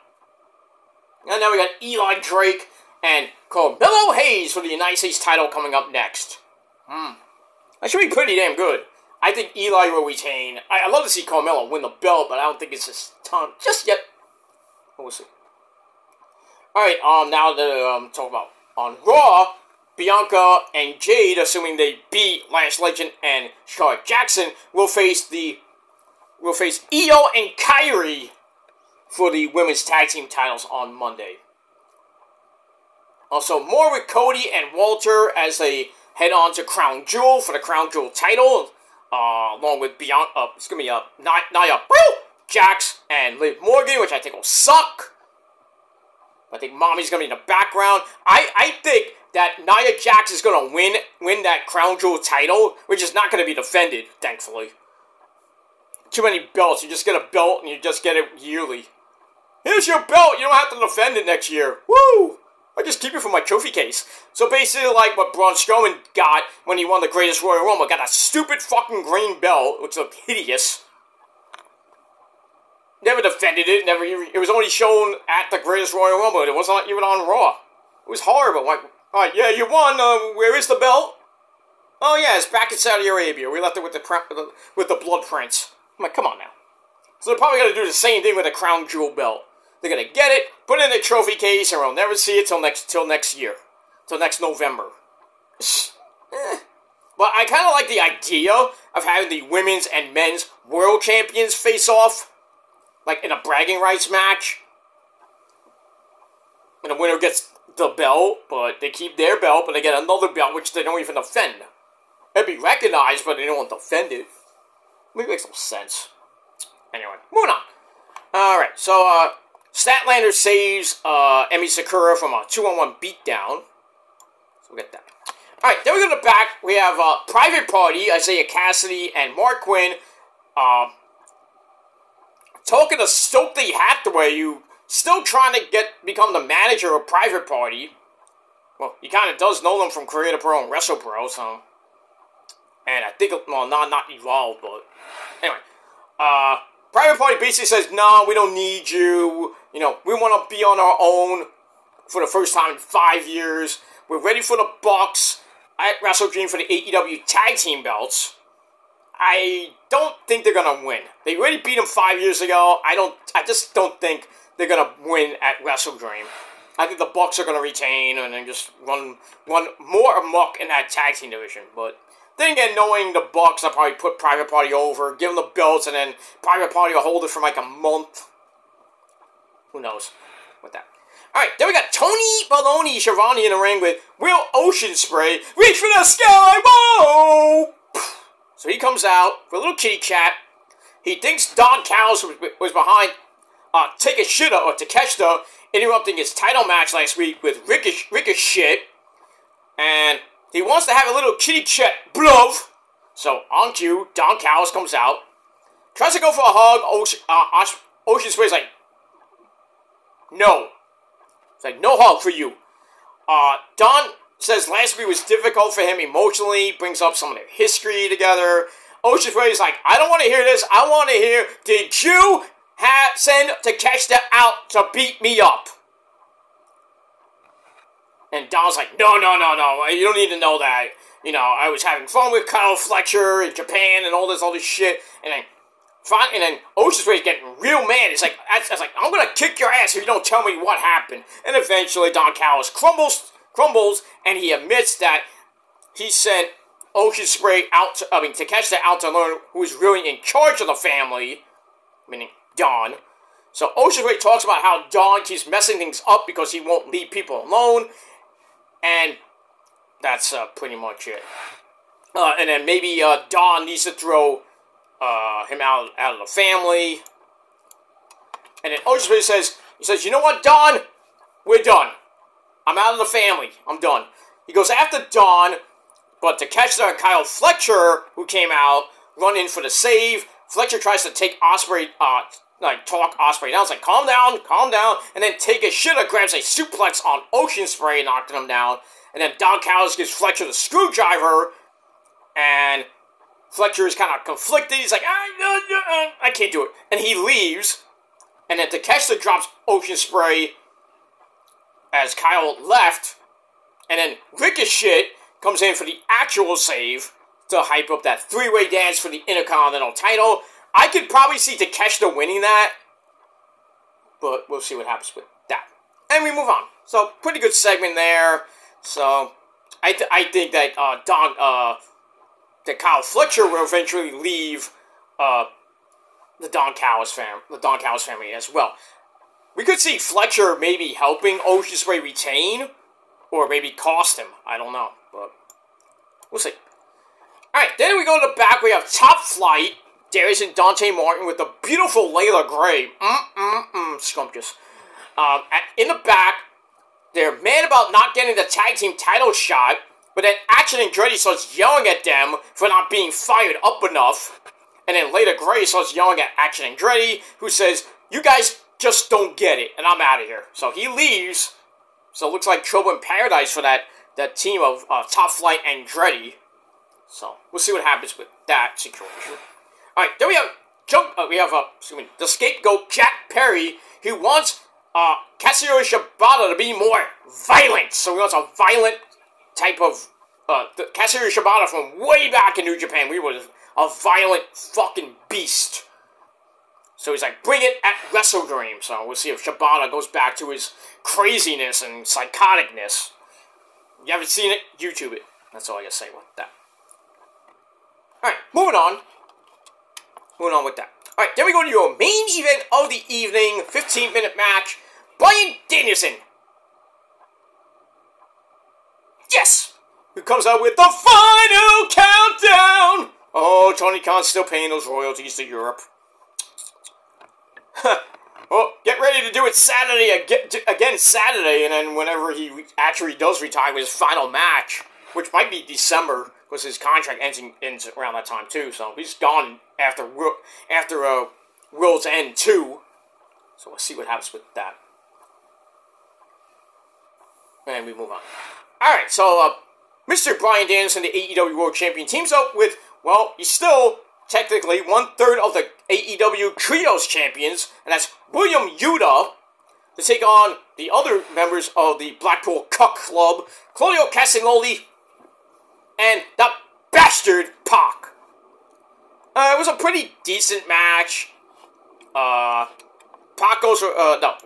Speaker 1: And now we got Eli Drake and Carmelo Hayes for the United States title coming up next. That should be pretty damn good. I think Eli will retain. I'd love to see Carmelo win the belt, but I don't think it's his time just yet. We'll see. Alright, now that talk about on Raw, Bianca and Jade, assuming they beat Lash Legend and Scarlett Jackson, will face Io and Kairi for the women's tag team titles on Monday. Also, more with Cody and Walter as they head on to Crown Jewel for the Crown Jewel title, along with Bianca. It's gonna be Nia Jax and Liv Morgan, which I think will suck. I think Mommy's gonna be in the background. I think that Nia Jax is gonna win that Crown Jewel title, which is not gonna be defended, thankfully. Too many belts. You just get a belt and you just get it yearly. Here's your belt. You don't have to defend it next year. Woo! I just keep it for my trophy case. So basically like what Braun Strowman got when he won the Greatest Royal Rumble. Got a stupid fucking green belt, which looked hideous. Never defended it. It was only shown at the Greatest Royal Rumble. It wasn't even on Raw. It was horrible. Like, alright, yeah, you won. Where is the belt? Oh yeah, it's back in Saudi Arabia. We left it with the blood prints. I'm like, come on now. So they're probably gonna do the same thing with the Crown Jewel belt. They're gonna get it, put it in a trophy case, and we'll never see it till next year, till next November. But I kind of like the idea of having the women's and men's world champions face off, like in a bragging rights match. And the winner gets the belt, but they keep their belt, but they get another belt which they don't even defend. It'd be recognized, but they don't defend it. Maybe it makes no sense. Anyway, moving on. Alright, so, Statlander saves Emi Sakura from a 2-on-1 beatdown. So we'll get that. Alright, then we go to the back. We have Private Party, Isaiah Cassidy, and Mark Quinn. Talking to Stokely Hathaway, you still trying to become the manager of Private Party. Well, he kind of does know them from Creator Pro and Wrestle Pro, so. And I think, well, not Evolve, but. Anyway. Private Party basically says, no, we don't need you. You know, we want to be on our own for the first time in 5 years. We're ready for the Bucks at Wrestle Dream for the AEW Tag Team belts. I don't think they're going to win. They already beat them 5 years ago. I just don't think they're going to win at Wrestle Dream. I think the Bucks are going to retain and then just run more amok in that tag team division. But then again, knowing the Bucks, I'll probably put Private Party over, give them the belts, and then Private Party will hold it for like a month. Who knows with that. Alright, then we got Tony Baloney Schiavone in the ring with Will Ocean Spray. Reach for the sky! Whoa! So he comes out for a little kitty chat. He thinks Don Callis was behind Takeshita interrupting his title match last week with Ricochet. And he wants to have a little kitty chat bluff. So on cue, Don Callis comes out. Tries to go for a hug. Ocean Spray's like, no. It's like, no hug for you. Don says last week was difficult for him emotionally. Brings up some of their history together. Ocean Spray's like, I don't want to hear this. I want to hear, did you send Takeshita out to beat me up? And Don's like, no, you don't need to know that. You know, I was having fun with Kyle Fletcher in Japan and all this shit. And then Ocean Spray's getting real mad. It's like, I'm going to kick your ass if you don't tell me what happened. And eventually Don Callis crumbles, and he admits that he sent Ocean Spray Takeshita out to learn who's really in charge of the family, meaning Don. So Ocean Spray talks about how Don keeps messing things up because he won't leave people alone. And that's pretty much it. And then maybe Don needs to throw him out of the family. And then Ocean Spray says, you know what, Don? We're done. I'm out of the family. I'm done. He goes after Don, but Takeshita and Kyle Fletcher, who came out, run in for the save. Fletcher tries to take Ospreay, talk Ospreay down. It's like, calm down. And then Takeshita grabs a suplex on Ocean Spray, knocking him down. And then Don Callis gives Fletcher the screwdriver. And Fletcher is kind of conflicted. He's like, I can't do it. And he leaves. And then Takeshita drops Ocean Spray as Kyle left. And then Ricochet comes in for the actual save to hype up that three-way dance for the Intercontinental title. I could probably see Takeshita winning that. But we'll see what happens with that. And we move on. So, pretty good segment there. So, I think that that Kyle Fletcher will eventually leave the Don Callis family as well. We could see Fletcher maybe helping Ocean Spray retain, or maybe cost him. I don't know, but we'll see. Alright, then we go to the back. We have Top Flight, Darius and Dante Martin with the beautiful Layla Gray. Scrumptious. In the back, they're mad about not getting the tag team title shot, but then Action Andretti starts yelling at them for not being fired up enough. And then Layla Gray starts yelling at Action Andretti, who says, you guys just don't get it, and I'm out of here. So he leaves. So it looks like trouble in paradise for that team of Top Flight Andretti. So we'll see what happens with that situation. All right, then we have the scapegoat Jack Perry, who wants Katsuyori Shibata to be more violent. So he wants a violent type of Katsuyori Shibata from way back in New Japan. We were a violent fucking beast. So he's like, bring it at Wrestle Dream. So we'll see if Shibata goes back to his craziness and psychoticness. You haven't seen it? YouTube it. That's all I gotta say about that. Alright, moving on. Moving on with that. Alright, then we go to your main event of the evening, 15-minute match. Bryan Danielson. Yes! Who comes out with the final countdown! Oh, Tony Khan's still paying those royalties to Europe. Well, get ready to do it Saturday, again Saturday, and then whenever he actually does retire his final match, which might be December, because his contract ends around that time too, so he's gone after World's End 2. So we'll see what happens with that. And we move on. Alright, so Mr. Bryan Danielson, the AEW World Champion, teams up with, well, he's still technically 1/3 of the AEW Trios Champions, and that's William Yuta, to take on the other members of the Blackpool Cuck Club, Claudio Castagnoli, and the bastard Pac. It was a pretty decent match. Pac goes for,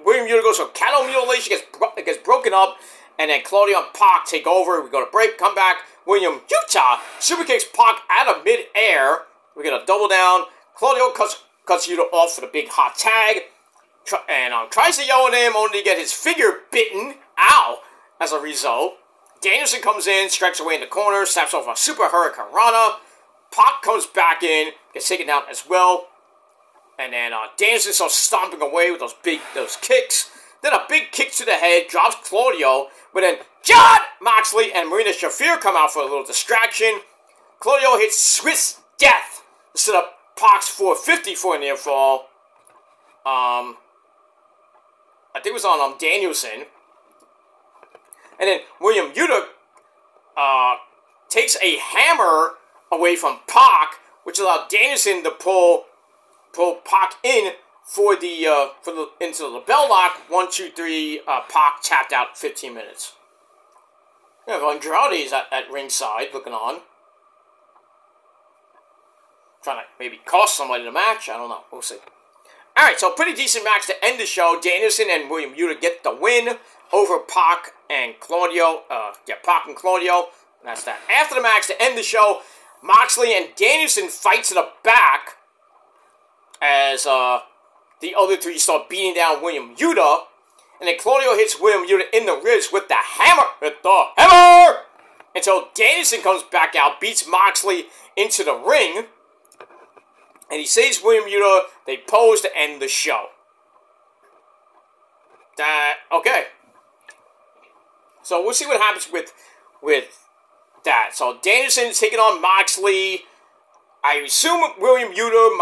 Speaker 1: William Yuta goes for cattle mutilation, gets broken up, and then Claudio and Pac take over. We go to break, come back. William Yuta super kicks Pac out of mid-air. We get a double down. Claudio cuts Yuta off for the big hot tag. And tries to yell at him, only to get his figure bitten. Ow! As a result. Danielson comes in, strikes away in the corner, snaps off a Super Hurricane Rana. Pac comes back in, gets taken down as well. And then Danielson starts stomping away with those kicks. Then a big kick to the head, drops Claudio. But then Jon Moxley and Marina Shafir come out for a little distraction. Claudio hits Swiss Death to set up Pac's 450 for a near fall. I think it was on Danielson. And then William Yuta takes a hammer away from Pac, which allowed Danielson to pull Pac in into the bell lock. 1, 2, 3. Pac tapped out 15 minutes. We have Andrade's at ringside looking on. Trying to maybe cost somebody the match. I don't know. We'll see. Alright, so pretty decent match to end the show. Danielson and William Yuta get the win over Pac and Claudio. Pac and Claudio. And that's that. After the match, to end the show, Moxley and Danielson fight to the back as the other three start beating down William Yuta. And then Claudio hits William Yuta in the ribs with the hammer! Until Danielson comes back out, beats Moxley into the ring. And he saves William Yuta. They pose to end the show. Okay. So we'll see what happens with that. So Danielson's taking on Moxley. I assume William Yuta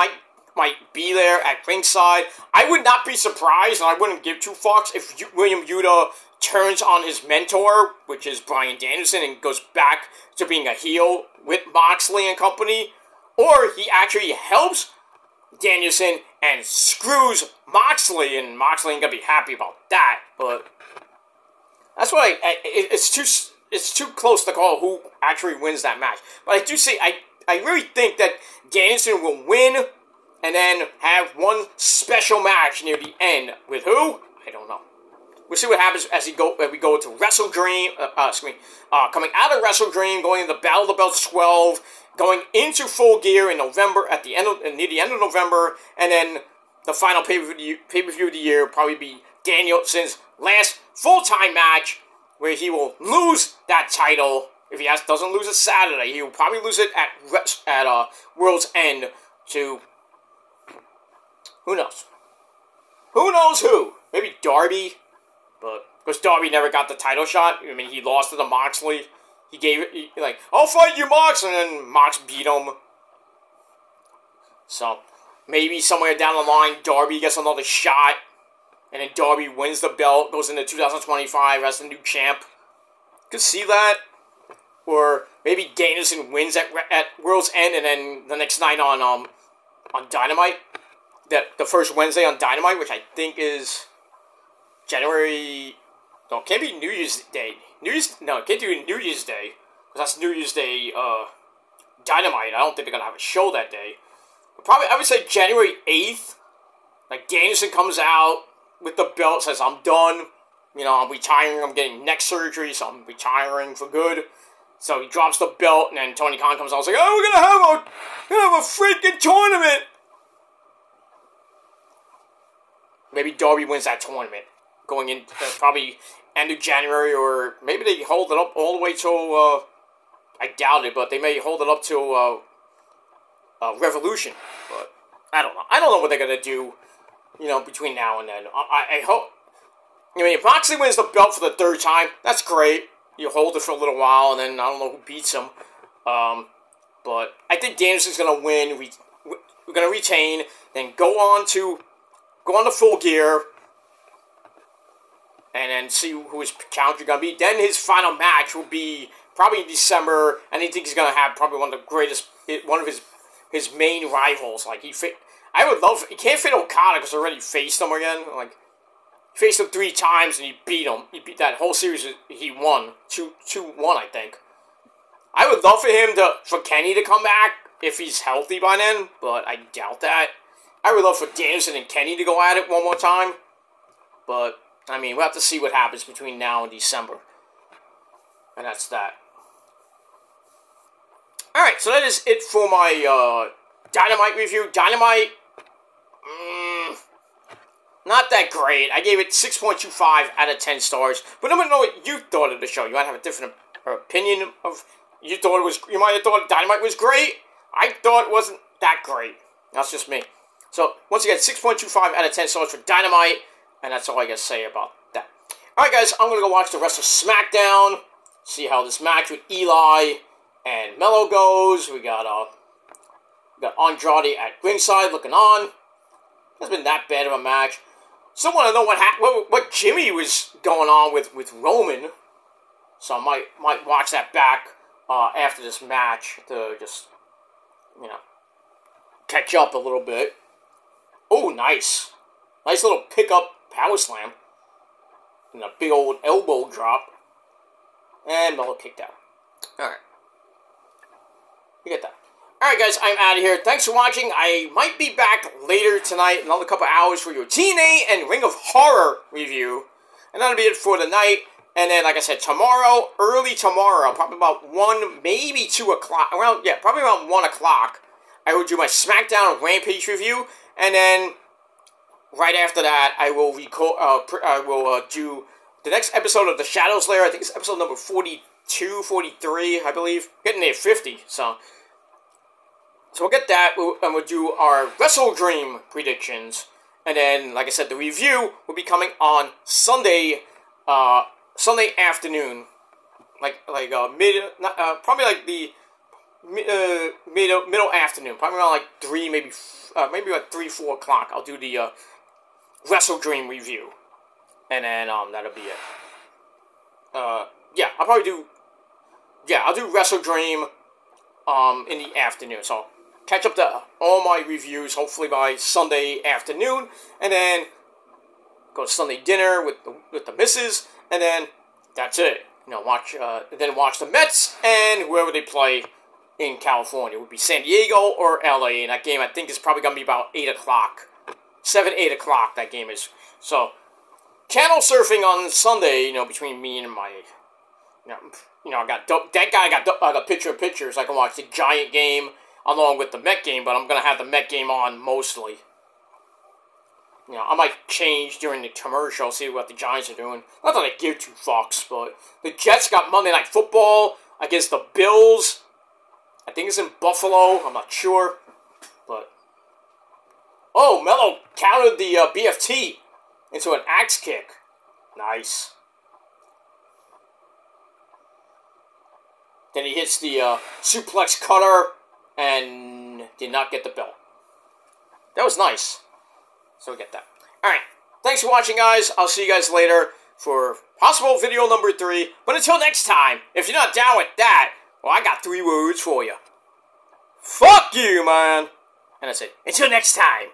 Speaker 1: might be there at ringside. I would not be surprised, and I wouldn't give two fucks if William Yuta turns on his mentor, which is Bryan Danielson, and goes back to being a heel with Moxley and company. or he actually helps Danielson and screws Moxley, and Moxley ain't gonna be happy about that. But that's why it's too close to call who actually wins that match. But I do say I really think that Danielson will win, and then have one special match near the end with who? I don't know. We'll see what happens as we go to Wrestle Dream. Coming out of Wrestle Dream, going into Battle of the Belts 12, going into Full Gear in November near the end of November, and then the final pay-per-view of the year will probably be Danielson's last full-time match, where he will lose that title. If he doesn't lose it Saturday, he will probably lose it at World's End to who knows? Who knows who? Maybe Darby. But, because Darby never got the title shot. I mean, he lost to the Moxley. He gave it, like, I'll fight you, Mox! And then Mox beat him. So, maybe somewhere down the line, Darby gets another shot. And then Darby wins the belt, goes into 2025 as the new champ. Could see that. Or maybe Danielson wins at World's End, and then the next night on Dynamite. The first Wednesday on Dynamite, which I think is January. No, it can't be New Year's Day. It can't do New Year's Day, because that's New Year's Day Dynamite. I don't think they're gonna have a show that day. But probably, I would say January 8th. Like, Danielson comes out with the belt, says, I'm done. You know, I'm retiring. I'm getting neck surgery, so I'm retiring for good. So he drops the belt, and then Tony Khan comes out and says, oh, we're gonna have a freaking tournament. Maybe Darby wins that tournament, going in probably end of January, or maybe they hold it up all the way till, I doubt it, but they may hold it up till Revolution. But I don't know. I don't know what they're going to do, you know, between now and then. I hope, I mean, if Moxley wins the belt for the third time, that's great. You hold it for a little while, and then I don't know who beats him. But I think Danielson's going to win. We're going to retain, then go on to Full Gear, and then see who his counter going to be. Then his final match will be probably in December, and he thinks he's going to have probably one of his main rivals. Like, I would love, he can't fit Okada because he already faced him again. Like, he faced him 3 times and he beat him. He beat that whole series, he won. 2-1, I think. I would love for Kenny to come back if he's healthy by then, but I doubt that. I would love for Danielson and Kenny to go at it one more time. But, I mean, we'll have to see what happens between now and December. And that's that. Alright, so that is it for my Dynamite review. Dynamite, not that great. I gave it 6.25 out of 10 stars. But let me know what you thought of the show. You might have a different opinion of... You might have thought Dynamite was great. I thought it wasn't that great. That's just me. So, once again, 6.25 out of 10 stars for Dynamite, and that's all I got to say about that. Alright, guys, I'm going to go watch the rest of SmackDown, see how this match with Eli and Melo goes. We got Andrade at ringside looking on. Hasn't been that bad of a match. Still want to know what Jimmy was going on with Roman, so I might watch that back after this match to just, you know, catch up a little bit. Oh, nice. Nice little pickup power slam. And a big old elbow drop. And Melo kicked out. Alright. You get that. Alright, guys, I'm out of here. Thanks for watching. I might be back later tonight, another couple hours for your TNA and Ring of Horror review. And that'll be it for the night. And then, like I said, tomorrow, early tomorrow, probably about 1, maybe 2 o'clock. Probably around 1 o'clock, I will do my SmackDown Rampage review. And then, right after that, I will do the next episode of The Shadows Lair. I think it's episode number 42, 43, I believe. Getting near 50, so we'll get that, and we'll do our Wrestle Dream predictions. And then, like I said, the review will be coming on Sunday afternoon. Probably like the middle afternoon, probably around like 3, maybe like 3, 4 o'clock. I'll do the Wrestle Dream review, and then that'll be it. I'll do Wrestle Dream in the afternoon. So catch up to all my reviews, hopefully by Sunday afternoon, and then go to Sunday dinner with the missus, and then that's it. You know, watch the Mets and whoever they play in California. It would be San Diego or LA, and that game I think is probably gonna be about 8 o'clock, 8 o'clock. That game is. So channel surfing on Sunday. You know, between me and my, I got that guy got picture-in-picture, so I can watch the Giant game along with the Met game. But I'm gonna have the Met game on mostly. You know, I might change during the commercial, see what the Giants are doing. Not that I give two fucks, but the Jets got Monday Night Football against the Bills. I think it's in Buffalo. I'm not sure. But, oh, Melo countered the BFT into an axe kick. Nice. Then he hits the suplex cutter and did not get the bell. That was nice. So we get that. Alright, thanks for watching, guys. I'll see you guys later for possible video number 3. But until next time, if you're not down with that, well, I got 3 words for you. Fuck you, man! And that's it. Until next time.